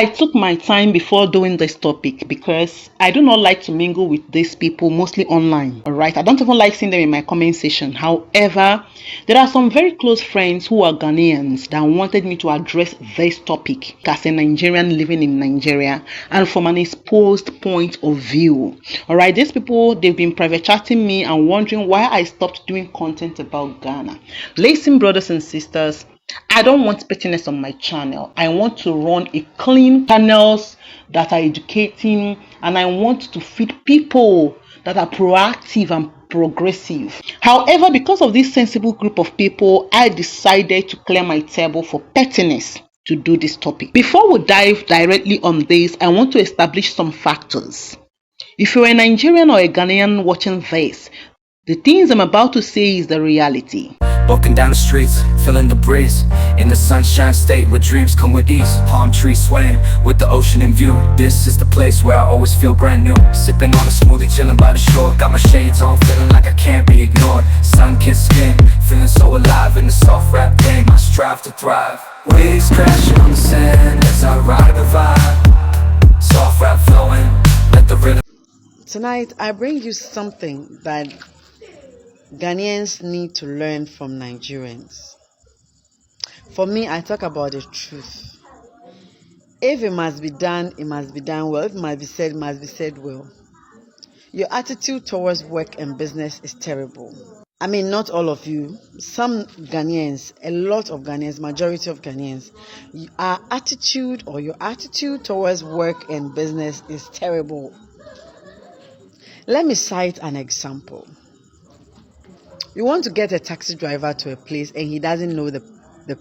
I took my time before doing this topic because I do not like to mingle with these people, mostly online. All right, I don't even like seeing them in my comment section. However, there are some very close friends who are Ghanaians that wanted me to address this topic as a Nigerian living in Nigeria and from an exposed point of view. All right, these people, they've been private chatting me and wondering why I stopped doing content about Ghana. Listen, brothers and sisters, I don't want pettiness on my channel. I want to run a clean channels that are educating, and I want to feed people that are proactive and progressive. However, because of this sensible group of people, I decided to clear my table for pettiness to do this topic. Before we dive directly on this, I want to establish some factors. If you're a Nigerian or a Ghanaian watching this, the things I'm about to say is the reality. Walking down the streets, feeling the breeze, in the sunshine state where dreams come with ease. Palm trees swaying with the ocean in view. This is the place where I always feel brand new. Sipping on a smoothie, chilling by the shore. Got my shades on, feeling like I can't be ignored. Sun-kissed skin, feeling so alive in the soft rap game. I strive to thrive. Waves crashing on the sand as I ride the vibe. Soft rap flowing, let the rhythm. Tonight, I bring you something that Ghanaians need to learn from Nigerians. For me, I talk about the truth. If it must be done, it must be done well. If it must be said well. Your attitude towards work and business is terrible. I mean, not all of you. Some Ghanaians, a lot of Ghanaians, majority of Ghanaians, your attitude towards work and business is terrible. Let me cite an example. You want to get a taxi driver to a place and he doesn't know the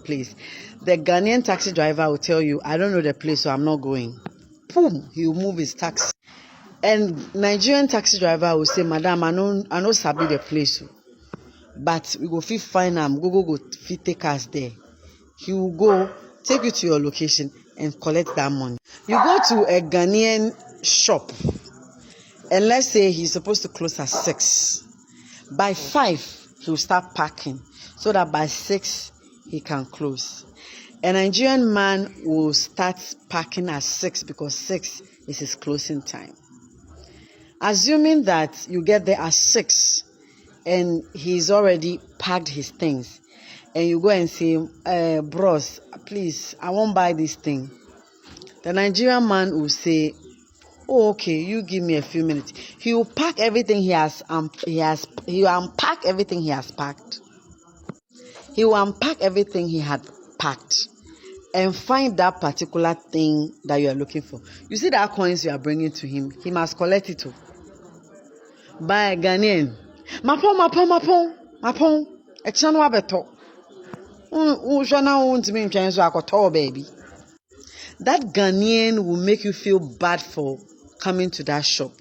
place. The Ghanaian taxi driver will tell you, I don't know the place, so I'm not going. Boom, he will move his taxi. And Nigerian taxi driver will say, Madam, I know sabi the place, but we go fit find him, go fit take us there. He will go, take you to your location and collect that money. You go to a Ghanaian shop, and let's say he's supposed to close at 6. By 5, he will start packing so that by 6 he can close. A Nigerian man will start packing at 6 because 6 is his closing time. Assuming that you get there at 6 and he's already packed his things, and you go and say, bros, please, I won't buy this thing. The Nigerian man will say, oh, okay, you give me a few minutes. He will pack everything he will unpack everything he has packed. He will unpack everything he had packed and find that particular thing that you are looking for. You see that coins you are bringing to him, he must collect it too. By a Ghanaian. Mapon. A channel abeto. Baby. That Ghanaian will make you feel bad for coming to that shop.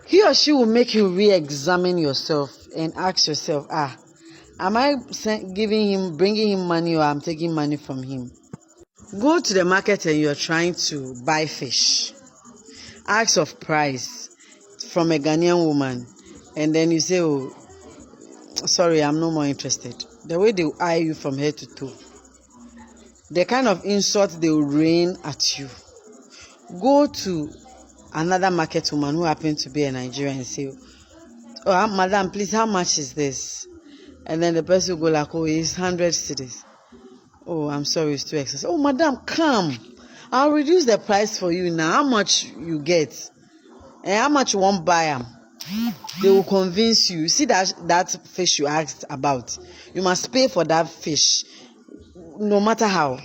He or she will make you re-examine yourself and ask yourself, am I bringing him money, or I'm taking money from him? Go to the market and you're trying to buy fish. Ask of price from a Ghanaian woman, and then you say, oh, sorry, I'm no more interested. The way they will eye you from head to toe, the kind of insult they will rain at you. Go to another market woman who happens to be a Nigerian and say, oh, madam, please, how much is this? And then the person will go like, oh, it's 100 cedis. Oh, I'm sorry, it's too expensive. Oh, madam, come. I'll reduce the price for you now. How much you get? And how much you won't buy them? They will convince you. See that fish you asked about. You must pay for that fish, no matter how.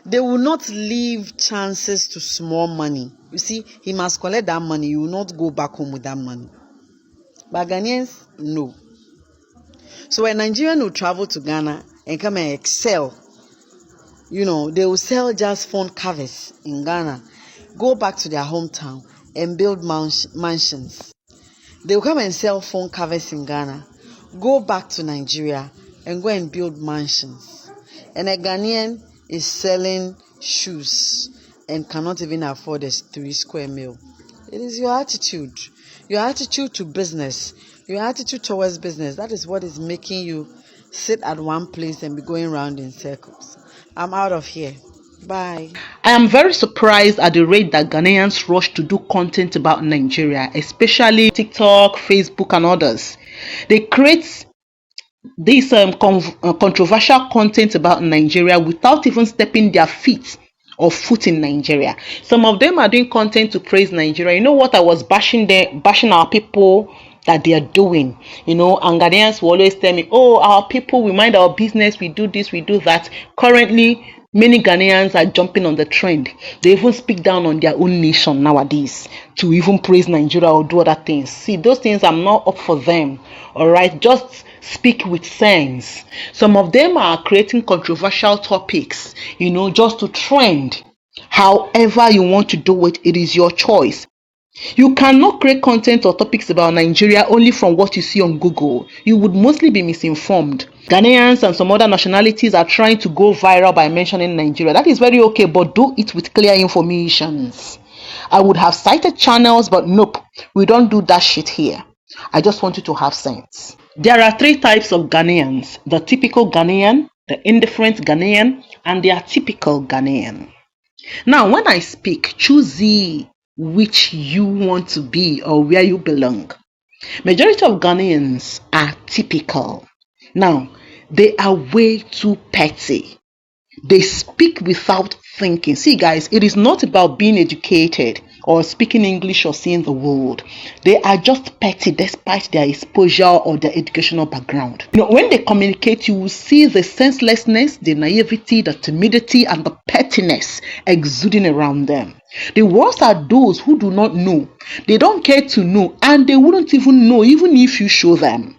They will not leave chances to small money. You see, he must collect that money. You will not go back home with that money. But Ghanaians, no. So a Nigerian will travel to Ghana and come and excel. They will sell just phone covers in Ghana, go back to their hometown and build mansions. They will come and sell phone covers in Ghana, go back to Nigeria and go and build mansions. And a Ghanaian is selling shoes and cannot even afford a 3 square meal. It is your attitude to business, your attitude towards business. That is what is making you sit at one place and be going around in circles. I'm out of here. Bye. I am very surprised at the rate that Ghanaians rush to do content about Nigeria, especially TikTok, Facebook, and others. They create this controversial content about Nigeria without even stepping their feet or foot in Nigeria. Some of them are doing content to praise Nigeria. You know what I was bashing our people that they are doing, and Ghanaians will always tell me, oh, our people, we mind our business, we do this, we do that. Currently, many Ghanaians are jumping on the trend. They even speak down on their own nation nowadays to even praise Nigeria or do other things. See, those things, I'm not up for them. All right, just speak with sense. Some of them are creating controversial topics, just to trend. However you want to do it, it is your choice. You cannot create content or topics about Nigeria only from what you see on Google. You would mostly be misinformed. Ghanaians and some other nationalities are trying to go viral by mentioning Nigeria. That is very okay, but do it with clear informations. I would have cited channels, but nope, we don't do that shit here. I just want you to have sense. There are 3 types of Ghanaians: the typical Ghanaian, the indifferent Ghanaian, and the atypical Ghanaian. Now, when I speak, choose which you want to be or where you belong. Majority of Ghanaians are typical. Now, they are way too petty. They speak without thinking. See, guys, it is not about being educated or speaking English or seeing the world. They are just petty despite their exposure or their educational background. When they communicate, you will see the senselessness, the naivety, the timidity, and the pettiness exuding around them. The worst are those who do not know. They don't care to know, and they wouldn't even know even if you show them.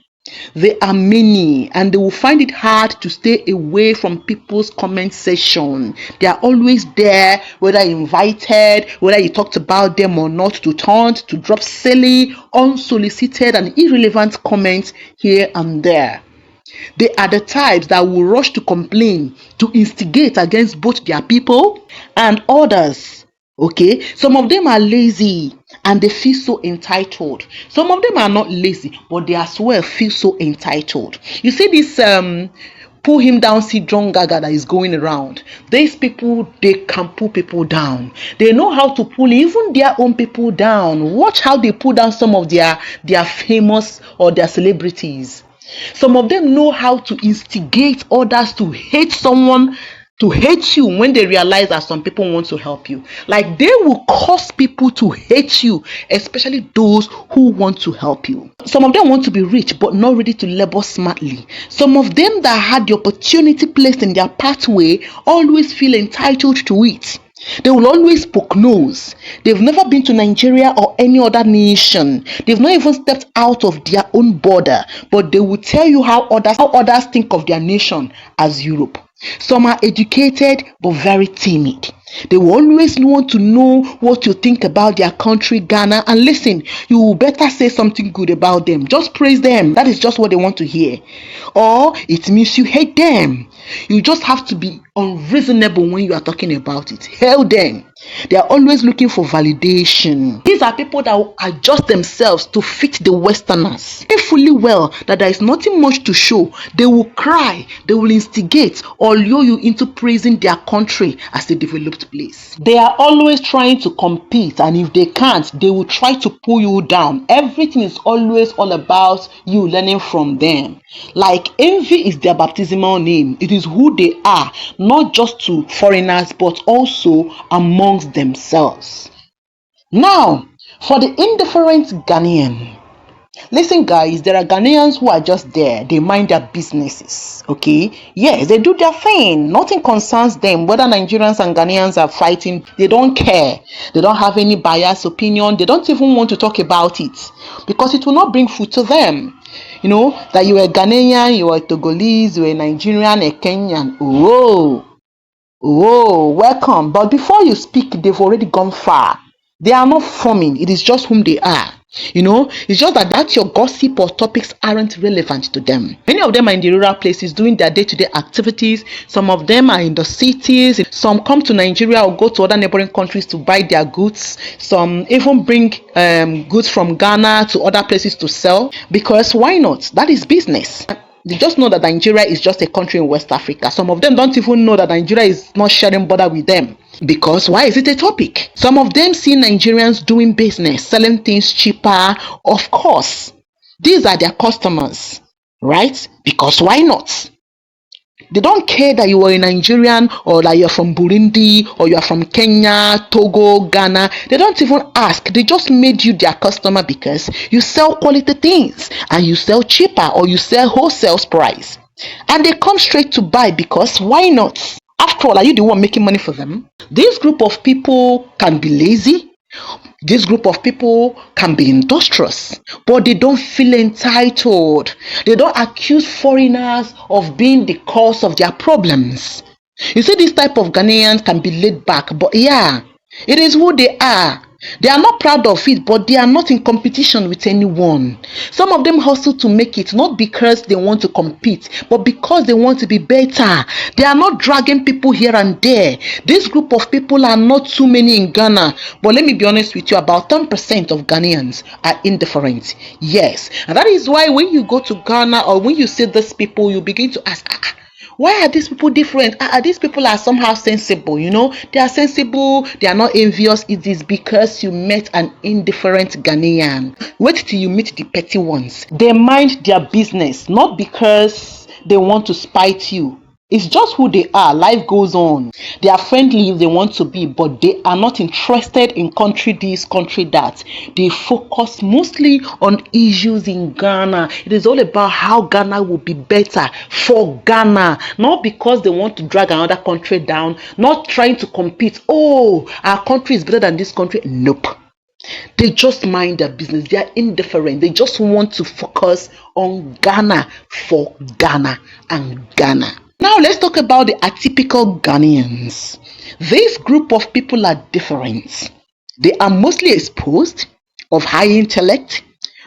There are many, and they will find it hard to stay away from people's comment section. They are always there, whether invited, whether you talked about them or not, to taunt, to drop silly, unsolicited, and irrelevant comments here and there. They are the types that will rush to complain, to instigate against both their people and others. Okay, some of them are lazy and they feel so entitled. Some of them are not lazy, but they as well feel so entitled. You see this pull him down syndrome gaga that is going around. These people, they can pull people down. They know how to pull even their own people down. Watch how they pull down some of their famous or their celebrities. Some of them know how to instigate others to hate someone, to hate you when they realize that some people want to help you. Like, they will cause people to hate you, especially those who want to help you. Some of them want to be rich but not ready to labor smartly. Some of them that had the opportunity placed in their pathway always feel entitled to it. They will always poke nose. They've never been to Nigeria or any other nation. They've not even stepped out of their own border, but they will tell you how others think of their nation as Europe. Some are educated but very timid. They will always want to know what you think about their country, Ghana. And listen, you better say something good about them. Just praise them. That is just what they want to hear. Or it means you hate them. You just have to be unreasonable when you are talking about it. Hail them. They are always looking for validation. These are people that will adjust themselves to fit the Westerners. They fully well that there is nothing much to show. They will cry, they will instigate or lure you into praising their country as a developed place. They are always trying to compete, and if they can't, they will try to pull you down. Everything is always all about you learning from them. Like, envy is their baptismal name. It is who they are, not just to foreigners but also amongst themselves. Now, for the indifferent Ghanaian. Listen, guys, there are Ghanaians who are just there. They mind their businesses, okay? Yes, they do their thing. Nothing concerns them. Whether Nigerians and Ghanaians are fighting, they don't care. They don't have any biased opinion. They don't even want to talk about it because it will not bring food to them. You know, that you are Ghanaian, you are Togolese, you are Nigerian, a Kenyan. Oh, welcome. But before you speak, they've already gone far. They are not forming. It is just whom they are. It's just that your gossip or topics aren't relevant to them. Many of them are in the rural places doing their day-to-day activities. Some of them are in the cities. Some come to Nigeria or go to other neighboring countries to buy their goods. Some even bring goods from Ghana to other places to sell. Because why not? That is business. They just know that Nigeria is just a country in West Africa. Some of them don't even know that Nigeria is not sharing border with them. Because why is it a topic? Some of them see Nigerians doing business, selling things cheaper. Of course, these are their customers, right? Because why not? They don't care that you are a Nigerian or that you're from Burundi or you're from Kenya, Togo, Ghana. They don't even ask. They just made you their customer because you sell quality things and you sell cheaper or you sell wholesale price. And they come straight to buy because why not? After all, are you the one making money for them? This group of people can be lazy. This group of people can be industrious, but they don't feel entitled. They don't accuse foreigners of being the cause of their problems. You see, this type of Ghanaians can be laid back, but yeah, it is who they are. They are not proud of it, but they are not in competition with anyone. Some of them hustle to make it, not because they want to compete, but because they want to be better. They are not dragging people here and there. This group of people are not too many in Ghana, but let me be honest with you, about 10% of Ghanaians are indifferent. Yes, and that is why when you go to Ghana or when you see these people, you begin to ask, why are these people different? These people are somehow sensible, they are sensible, they are not envious. It is because you met an indifferent Ghanaian. Wait till you meet the petty ones. They mind their business, not because they want to spite you. It's just who they are. Life goes on. They are friendly if they want to be, but they are not interested in country this, country that. They focus mostly on issues in Ghana. It is all about how Ghana will be better for Ghana, not because they want to drag another country down, not trying to compete. Oh, our country is better than this country. Nope. They just mind their business. They are indifferent. They just want to focus on Ghana for Ghana and Ghana. Now let's talk about the atypical Ghanaians. This group of people are different. They are mostly exposed, of high intellect,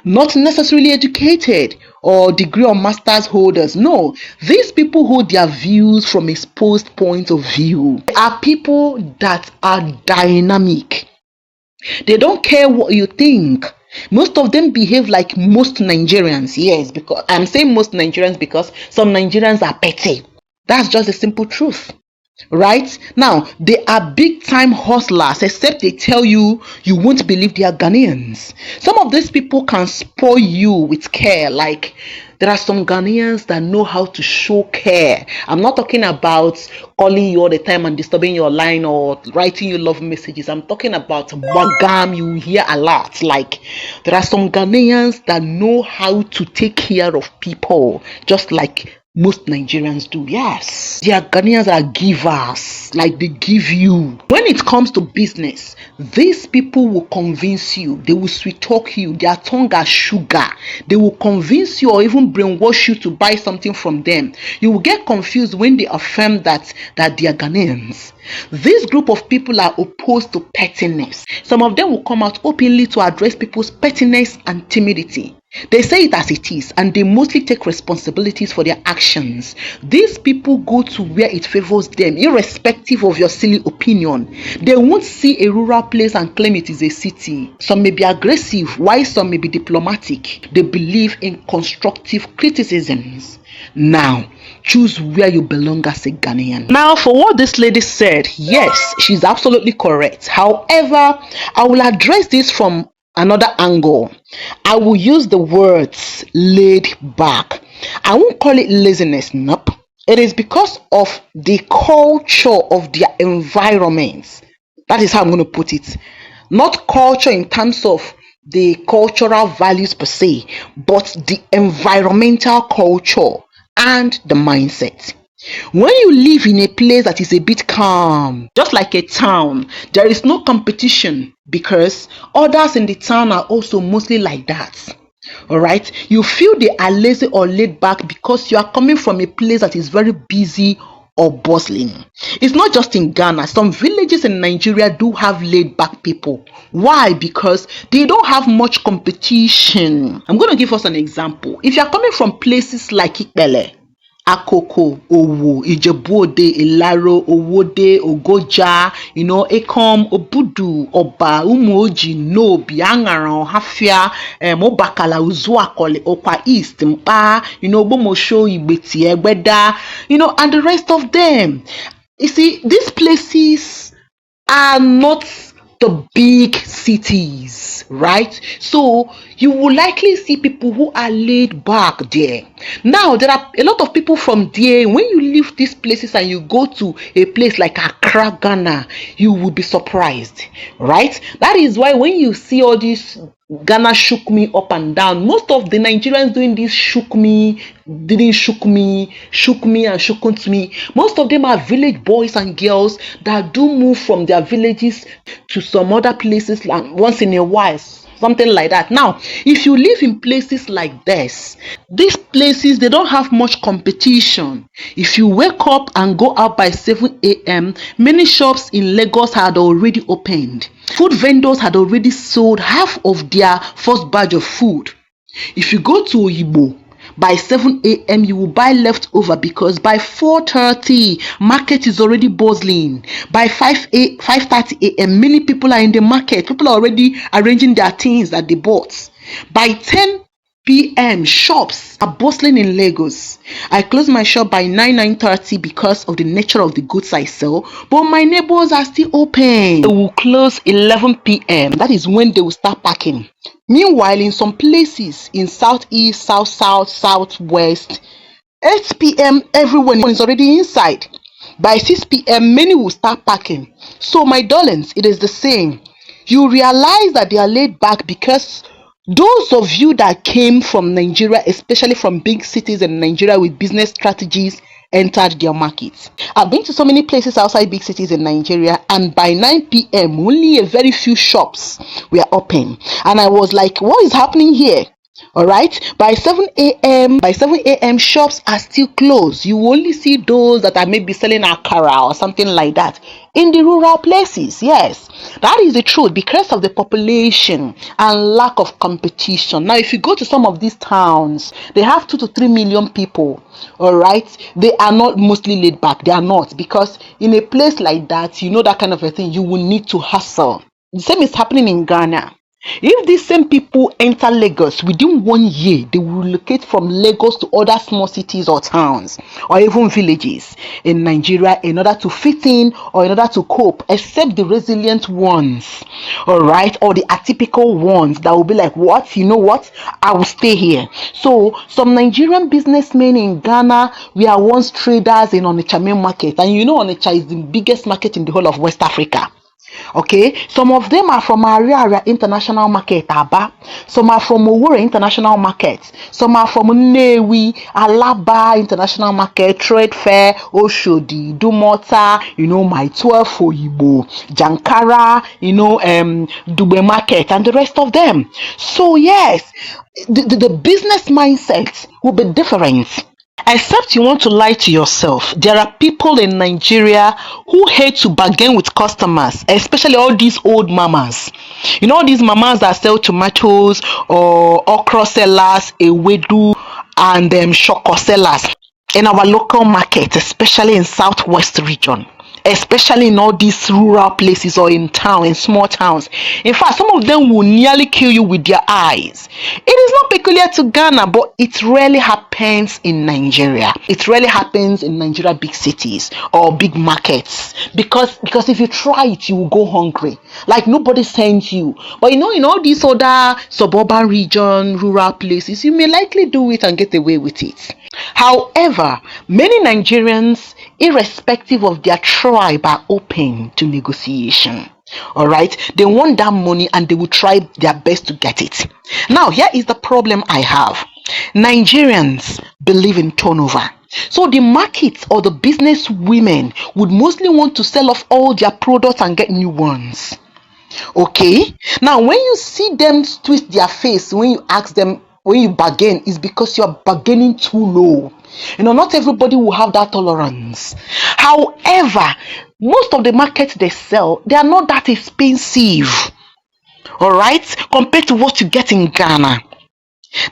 not necessarily educated or degree or master's holders. No, these people hold their views from exposed point of view. They are people that are dynamic. They don't care what you think. Most of them behave like most Nigerians. Yes, because I'm saying most Nigerians because some Nigerians are petty. That's just the simple truth, right? Now, they are big time hustlers, except they tell you won't believe they are Ghanaians. Some of these people can spoil you with care. Like, there are some Ghanaians that know how to show care. I'm not talking about calling you all the time and disturbing your line or writing you love messages. I'm talking about bagam you hear a lot. Like, there are some Ghanaians that know how to take care of people, just like most Nigerians do. Yes, their Ghanaians are givers. Like, they give you. When it comes to business, these people will convince you. They will sweet talk you. Their tongue are sugar. They will convince you or even brainwash you to buy something from them. You will get confused when they affirm that they are Ghanaians. This group of people are opposed to pettiness. Some of them will come out openly to address people's pettiness and timidity. They say it as it is, and they mostly take responsibilities for their actions. These people go to where it favors them, irrespective of your silly opinion. They won't see a rural place and claim it is a city. Some may be aggressive, while some may be diplomatic. They believe in constructive criticisms. Now, choose where you belong as a Ghanaian. Now, for what this lady said, yes, she's absolutely correct. However, I will address this from another angle. I will use the words laid back. I won't call it laziness. Nope. It is because of the culture of their environment. That is how I'm going to put it. Not culture in terms of the cultural values per se, but the environmental culture and the mindset. When you live in a place that is a bit calm, just like a town, there is no competition because others in the town are also mostly like that. All right, you feel they are lazy or laid back because you are coming from a place that is very busy or bustling. It's not just in Ghana. Some villages in Nigeria do have laid back people. Why? Because they don't have much competition. I'm going to give us an example. If you are coming from places like Ikbele Akoko, Owo, Ijebu-Ode, Ilaro, Owode, Ogoja, Ekom, Obudu, Oba, Umuoji, Nobi, Angaran, Hafia, Obakala, Uzuakole, Okwa East, Mpa, Bomosho, Ibeti, Egbeda, and the rest of them. You see, these places are not the big cities, right? So you will likely see people who are laid back there. Now, there are a lot of people from there. When you leave these places and you go to a place like Accra, Ghana, you will be surprised, right? That is why when you see all these Ghana shook me up and down, most of the Nigerians doing this shook me, didn't shook me, and shooked me. Most of them are village boys and girls that do move from their villages to some other places like once in a while, something like that. Now, if you live in places like this, these places, they don't have much competition. If you wake up and go out by 7 a.m., many shops in Lagos had already opened. Food vendors had already sold half of their first batch of food. If you go to Oyibo, by 7 a.m. you will buy leftover, because by 4:30 market is already bustling. By 5:30 a.m. many people are in the market. People are already arranging their things that they bought. By 10 p.m. shops are bustling in Lagos. I close my shop by 9:30 because of the nature of the goods I sell, but my neighbors are still open. They will close 11 p.m. That is when they will start packing. Meanwhile, in some places in southeast, southwest, 8 p.m. everyone is already inside. By 6 p.m. many will start packing. So my darlings, it is the same. You realize that they are laid back because those of you that came from Nigeria, especially from big cities in Nigeria with business strategies, entered their markets. I've been to so many places outside big cities in Nigeria, and by 9 p.m. only a very few shops were open. And I was like, what is happening here? All right, by 7 a.m. shops are still closed. You only see those that are maybe selling akara or something like that in the rural places. Yes, that is the truth, because of the population and lack of competition. Now, if you go to some of these towns, they have 2 to 3 million people. All right, they are not mostly laid back. They are not, because in a place like that, that kind of a thing, you will need to hustle. The same is happening in Ghana. If these same people enter Lagos, within 1 year, they will relocate from Lagos to other small cities or towns or even villages in Nigeria in order to fit in or in order to cope, except the resilient ones, all right, or the atypical ones that will be like, what? You know what? I will stay here. So some Nigerian businessmen in Ghana were once traders in Onitsha main market, and Onitsha is the biggest market in the whole of West Africa. Okay, some of them are from Area International Market, Aba. Some are from Owerri International Market. Some are from Nnewi, Alaba International Market, Trade Fair, Oshodi, Dumota, My 12 Oyibo, Jankara, Dube Market, and the rest of them. So yes, the business mindset will be different. Except you want to lie to yourself, there are people in Nigeria who hate to bargain with customers, especially all these old mamas. All these mamas that sell tomatoes or okra sellers, ewedu, and shoko sellers in our local market, especially in southwest region, especially in all these rural places or in small towns. In fact, some of them will nearly kill you with their eyes. It is not peculiar to Ghana, but it rarely happens in Nigeria. It rarely happens in Nigeria big cities or big markets, because if you try it, you will go hungry. Like nobody sends you. But in all these other suburban region, rural places, you may likely do it and get away with it. However, many Nigerians, irrespective of their tribe, are open to negotiation. All right, they want that money and they will try their best to get it. Now, here is the problem I have. Nigerians believe in turnover. So the markets or the business women would mostly want to sell off all their products and get new ones. Okay, now when you see them twist their face when you ask them, when you bargain, is because you're bargaining too low. Not everybody will have that tolerance. However, most of the markets they sell, they are not that expensive, all right, compared to what you get in Ghana.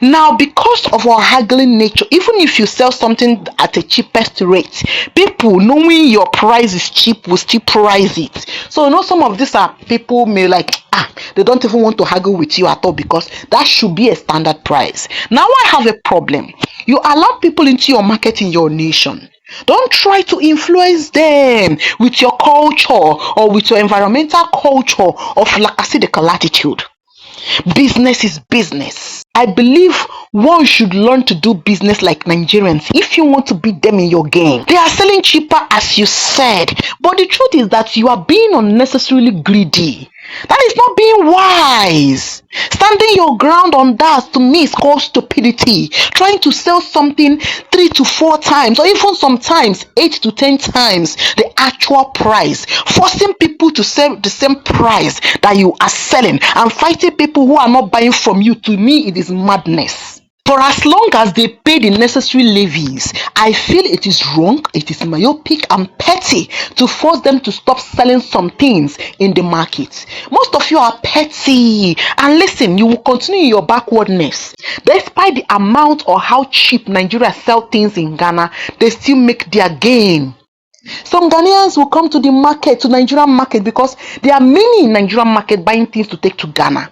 Now, because of our haggling nature, even if you sell something at a cheapest rate, people knowing your price is cheap will still price it. So, some of these are people may like, they don't even want to haggle with you at all because that should be a standard price. Now, I have a problem. You allow people into your market in your nation. Don't try to influence them with your culture or with your environmental culture of lackadaisical attitude. Business is business. I believe one should learn to do business like Nigerians if you want to beat them in your game. They are selling cheaper as you said, but the truth is that you are being unnecessarily greedy. That is not being wise. Standing your ground on that to me is called stupidity. Trying to sell something 3 to 4 times or even sometimes 8 to 10 times the actual price. Forcing people to sell the same price that you are selling and fighting people who are not buying from you, to me it is madness. For as long as they pay the necessary levies, I feel it is wrong, it is myopic and petty to force them to stop selling some things in the market. Most of you are petty, and listen, you will continue your backwardness. Despite the amount or how cheap Nigeria sell things in Ghana, they still make their gain. Some Ghanaians will come to the market, to Nigerian market, because there are many in Nigerian market buying things to take to Ghana.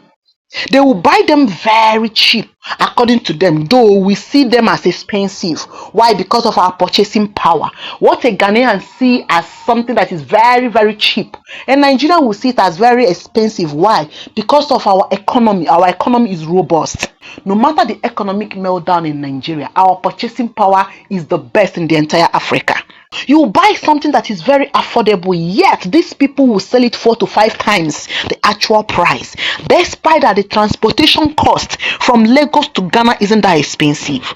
They will buy them very cheap according to them, though we see them as expensive. Why? Because of our purchasing power. What a Ghanaian see as something that is very, very cheap, and Nigerian will see it as very expensive. Why? Because of our economy. Our economy is robust. No matter the economic meltdown in Nigeria, our purchasing power is the best in the entire Africa. You buy something that is very affordable, yet these people will sell it 4 to 5 times the actual price, despite that the transportation cost from Lagos to Ghana isn't that expensive.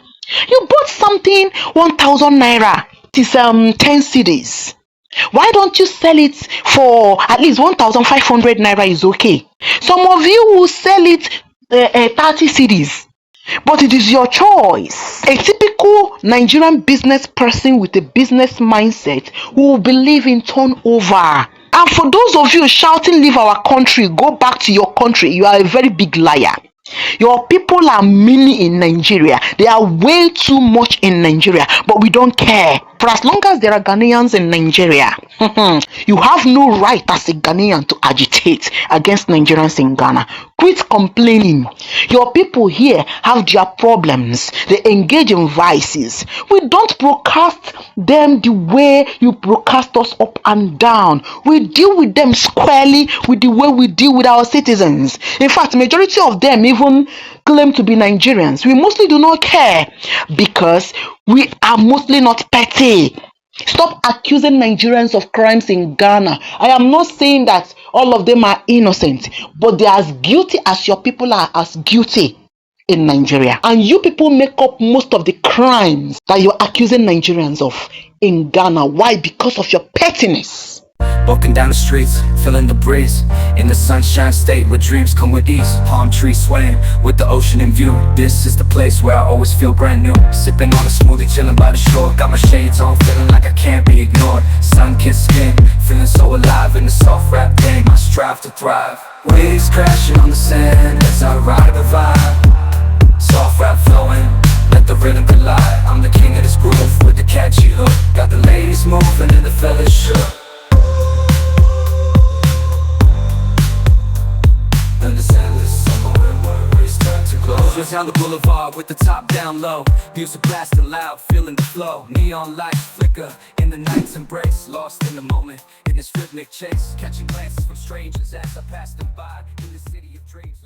You bought something 1,000 naira, it is 10 cedis. Why don't you sell it for at least 1,500 naira? Is okay. Some of you will sell it 30 cedis. But it is your choice. A typical Nigerian business person with a business mindset who will believe in turnover. And for those of you shouting, leave our country, go back to your country, you are a very big liar. Your people are many in Nigeria. They are way too much in Nigeria, but we don't care. For as long as there are Ghanaians in Nigeria, you have no right as a Ghanaian to agitate against Nigerians in Ghana. Quit complaining. Your people here have their problems. They engage in vices. We don't broadcast them the way you broadcast us up and down. We deal with them squarely with the way we deal with our citizens. In fact, majority of them even claim to be Nigerians. We mostly do not care because we are mostly not petty. Stop accusing Nigerians of crimes in Ghana. I am not saying that all of them are innocent, but they are as guilty as your people are as guilty in Nigeria. And you people make up most of the crimes that you're accusing Nigerians of in Ghana. Why? Because of your pettiness. Walking down the streets, feeling the breeze. In the sunshine state where dreams come with ease. Palm trees swaying with the ocean in view. This is the place where I always feel brand new. Sipping on a smoothie, chilling by the shore. Got my shades on, feeling like I can't be ignored. Sun-kissed skin, feeling so alive in the soft rap game. I strive to thrive. Waves crashing on the sand as I ride the vibe. Soft rap flowing, let the rhythm collide. I'm the king of this groove with the catchy hook. Got the ladies moving and the fellas shook. Just down the boulevard with the top down low. Music blasting loud, feeling the flow. Neon lights flicker in the night's embrace. Lost in the moment, in this rhythmic chase. Catching glances from strangers as I pass them by in the city of dreams.